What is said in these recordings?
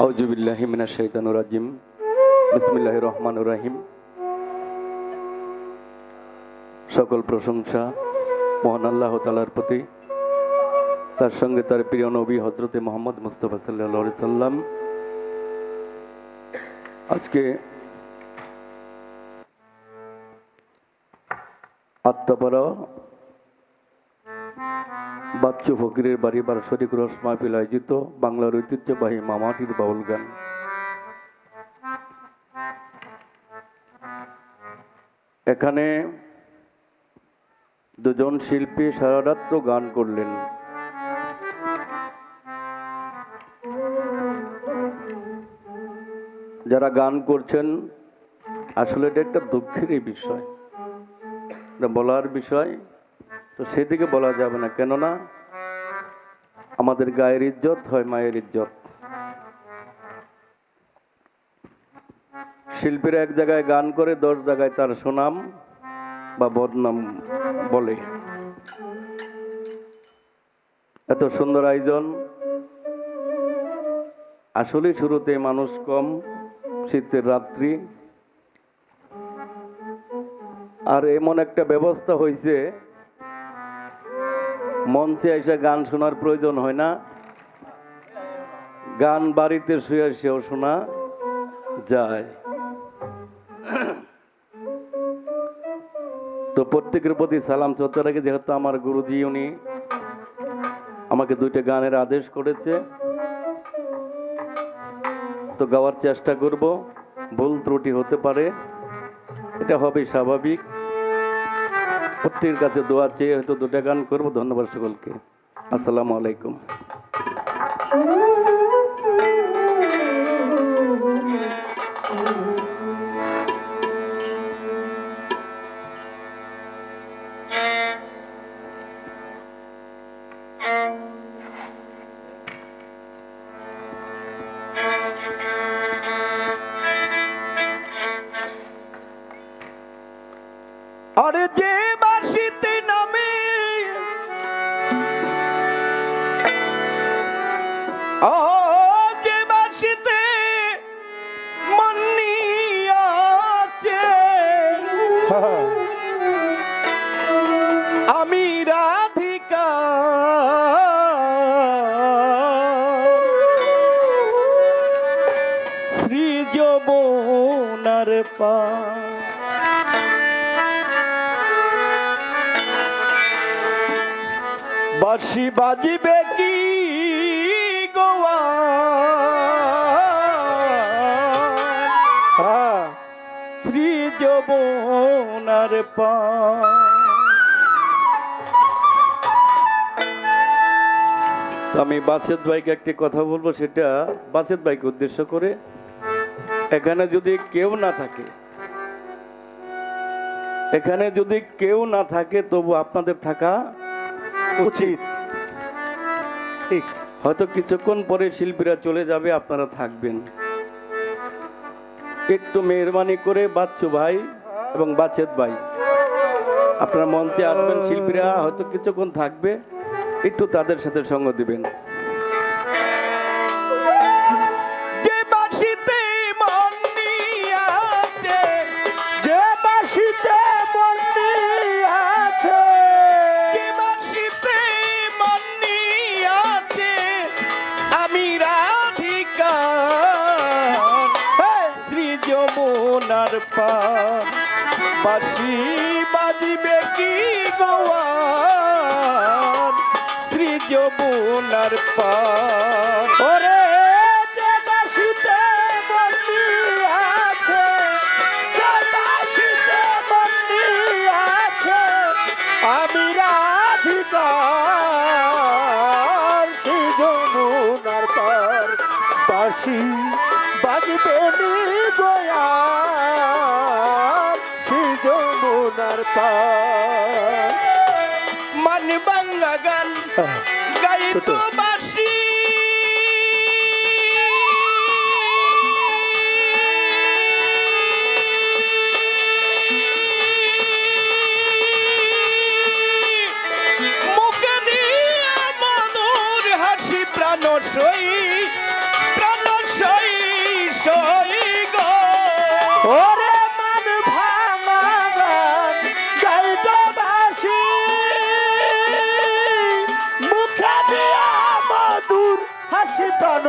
আউযুবিল্লাহি মিনাশ শাইতানির রাজিম। বিসমিল্লাহির রহমানির রহিম। সকল প্রশংসা মহান আল্লাহ তাআলার প্রতি, তার সঙ্গে তার প্রিয় নবী হযরতে মুহাম্মদ মুস্তাফা সাল্লাল্লাহু আলাইহি সাল্লাম। আজকে আত্মাপাড়া বাচ্চু ফকিরের বাড়ি বার্ষিক রস মাহফিল আয়োজিত বাংলার ঐতিহ্যবাহী মামাটির বাউল গান। এখানে দুজন শিল্পী সারা রাত্র গান করলেন। যারা গান করছেন আসলে এটা একটা দুঃখেরই বিষয়, এটা বলার বিষয় তো সেদিকে বলা যাবে না, কেননা আমাদের গায়ের ইজ্জত হয় মায়ের ইজ্জত। শিল্পীরা এক জায়গায় গান করে 10 জায়গায় তার সুনাম বা বদনাম বলে। এত সুন্দর আয়োজন, আসলে শুরুতে মানুষ কম, শীতের রাত্রি, আর এমন একটা ব্যবস্থা হয়েছে মঞ্চে এসে গান শোনার প্রয়োজন হয় না, গান বাড়িতে শুয়ে শুয়েও শোনা যায়। তো প্রত্যেকের প্রতি সালাম শ্রদ্ধা রাখি, যেহেতু আমার গুরুজি উনি আমাকে 2টা গানের আদেশ করেছে, তো গাওয়ার চেষ্টা করব। ভুল ত্রুটি হতে পারে, এটা হবে স্বাভাবিক। প্রত্যেকের কাছে দোয়া চেয়ে হয়তো 2টা গান করব। ধন্যবাদ সকলকে। আসসালামু আলাইকুম। আরে যে বাঁশিতে নামে যে বাঁশিতে মন নিয়াছে, আমি রাধিকা শ্রী যমুনার পার। বাঁশি বাজিবে কি গোয়া, শ্রী যমুনার পার। আমি বাসেদ ভাইকে একটি কথা বলবো, সেটা বাসেদ ভাইকে উদ্দেশ্য করে। এখানে যদি কেউ না থাকে, এখানে যদি কেউ না থাকে, তবু আপনাদের থাকা উচিত। ঠিক, হয়তো কিছুক্ষণ পরে শিল্পীরা চলে যাবে, আপনারা থাকবেন। একটু মেহরবানি করে বাচ্চু ভাই এবং বাচ্চেদ ভাই, আপনারা মঞ্চে আসবেন। শিল্পীরা হয়তো কিছুক্ষণ থাকবে, একটু তাদের সাথে সঙ্গ দিবেন। যমুনার পার বাঁশি বাজিবে কি গোয়ার, শ্রী যমুনার পার। ওরে যে বাঁশিতে বন্দি আছে, যে বাঁশিতে বন্দি আছে, আমি রাধিকা শ্রী যমুনার পার। বাঁশি বাজিবে নি গোয়ার, শ্রী যমুনার পার। মান বাংলা গান গাইতো বাঁশি, মুখে দিয়ে মধুর হাসি প্রাণ সই, প্রাণ সই। প্রাণ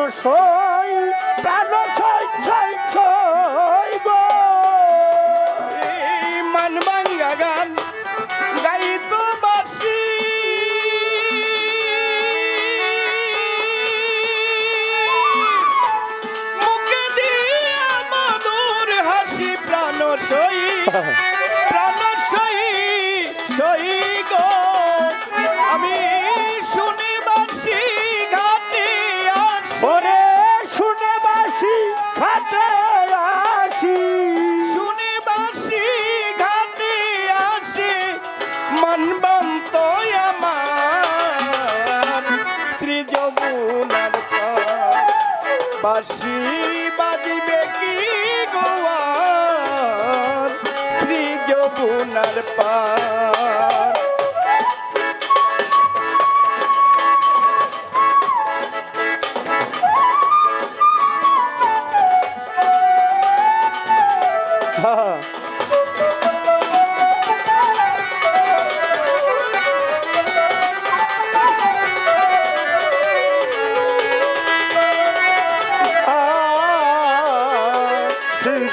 সই গো মান ভাঙ্গা গান গাইতো বাসি মুখে দিয়া মধুর হাসি প্রাণ সই সই গো আমি শুনে বাসি ঘাটে আসি ওরে শুনে বাসি খাতে আসি শুনে বাসি ঘাটে আসি মনবন্ত আমার শ্রী যমুনার পার বাসি বাজিবে কি গোয়ার শ্রী যমুনার পার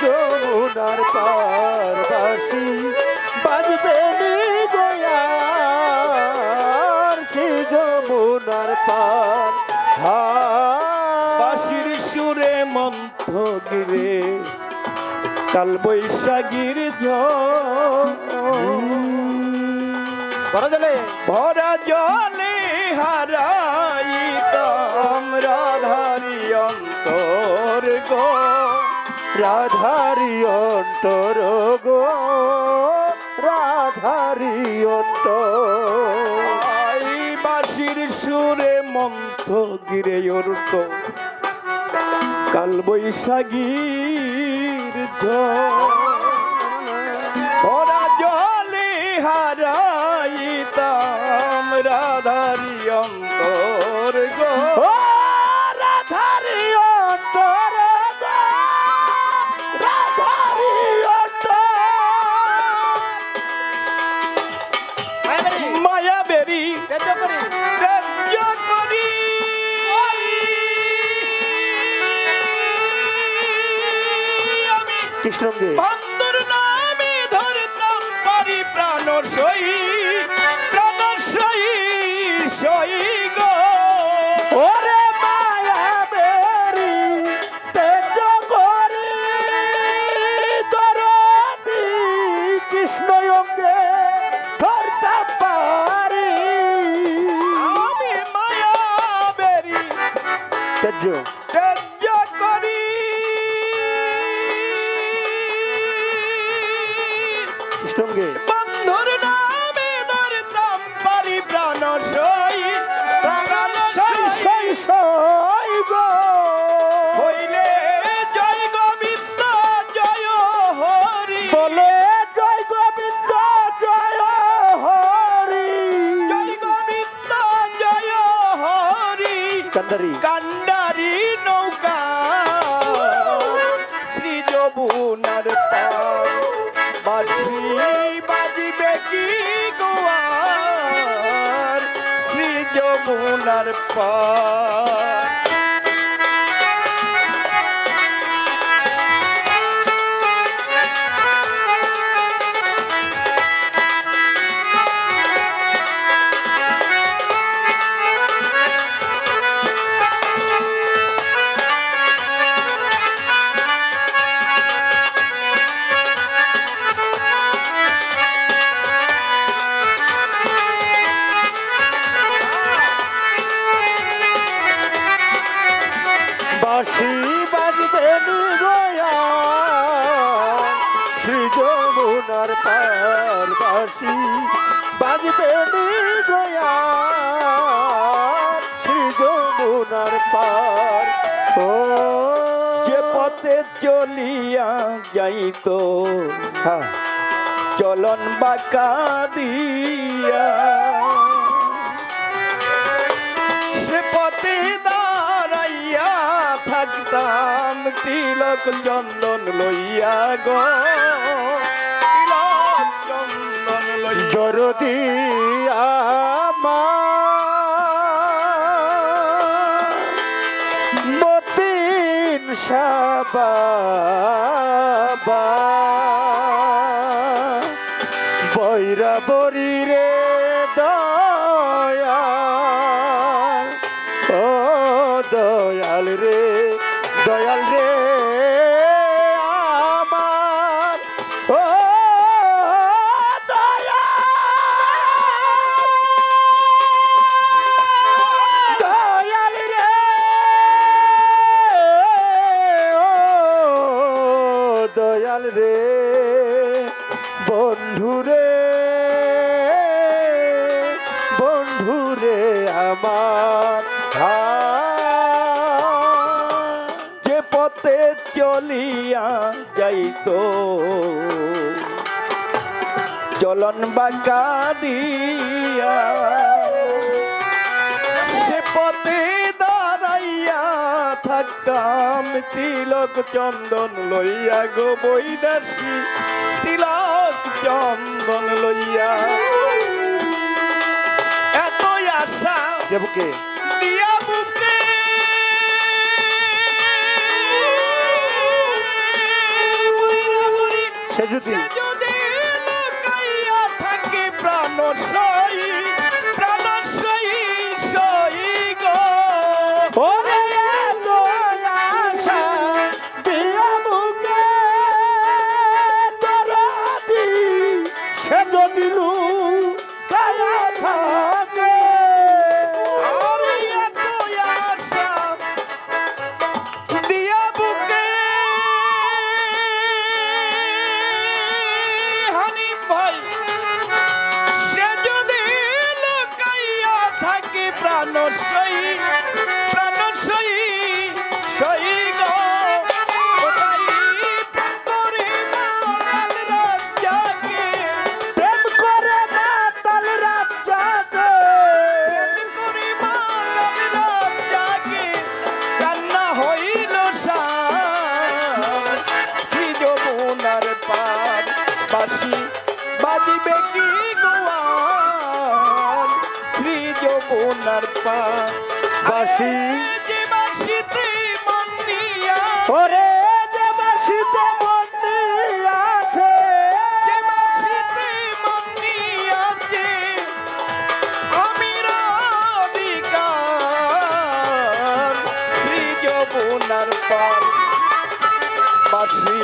যমুনার পার বাসি বাজবে নি গোয়ার যমুনার পার বাঁশির সুরে মন্থ গিরে কাল বৈশাখীর ভরা জলে হারাইতাম রাধারি অন্তর গো রাধারি অন্তর গো রাধারি অন্তর বাঁশির সুরে মন্থ গিরে উর্ত কাল বৈশাখীর ভরা জলে হারাইতাম রাধারি অন্তর গো রাধারি অন্তর গো রাধারি অন্তর মায়া বেরি ত্যায্য করি আমি কৃষ্ণকে বন্ধুর নামে ধরতাম পারি প্রাণ সই গো ওরে মায়া বেরি তেজ করি দরদি কৃষ্ণ অঙ্গে ধরতে পারি আমি মায়া বেরি তেজ ত্যায্য করি কৃষ্ণকে বন্ধুর নামে ধরতাম পারি প্রাণ সই সই সই গো হইলে জয় গোবিন্দ জয় হরি বলে জয় গোবিন্দ জয় হরি জয় গোবিন্দ জয় হরি কান্দারি কান্ডারি নৌকা শ্রী যমুনার পার বাঁশি বাজিবে কি গোয়ার শ্রী যমুনার পার বাঁশি বাজবে নি গোয়া শ্রী যমুনার পার বাঁশি বাজবে নি গোয়া শ্রী যমুনার পার ও যে পথে চলিয়া যাইতো চলন বাঁকা দিয়া সে পথে দাঁড়াইয়া থাকতাম তিলক চন্দন লইয়া গো তিলক চন্দন লইয়া দরদি আমার বাবা বৈরা বরি রে দয়াল ও দয়াল রে আমার ও দয়াল রে ও দয়াল রে বন্ধুরে বন্ধুরে আমার যে পথে চলিয়া যাইতো চলন বাঁকা দিয়া সে পথে দাঁড়াইয়া থাকতাম তিলক চন্দন লইয়া গো বৈদাসী তিলক চন্দন লইয়া এতই আশা দেবকে দিয়া বুকে সে যদি যদি লুকাইয়া থাকে প্রাণ সই গো ওরে দয়াশা দিয়া বুকে দরদি সে যদি লুকায়া থাকে আরে এতই আশা দিয়া বুকে হানিফ ভাই সে যদি লুকাইয়া থাকে প্রাণ সই গো ওটাই প্রেম করে মাতাল রাজ্জাকে প্রেম করে মাতাল রাজ্জাকে প্রেম করে মাতাল রাজ্জাকে কান্না হইল শ্রী যমুনার পার বাঁশি বাজিবে কি গোয়াল শ্রী যমুনার পার বাঁশি যে বাঁশিতে মন দিয়া ওরে যে বাঁশিতে বন্দি আছে যে বাঁশিতে মন দিয়াছে আমি রাধিকার শ্রী যমুনার পার বাঁশি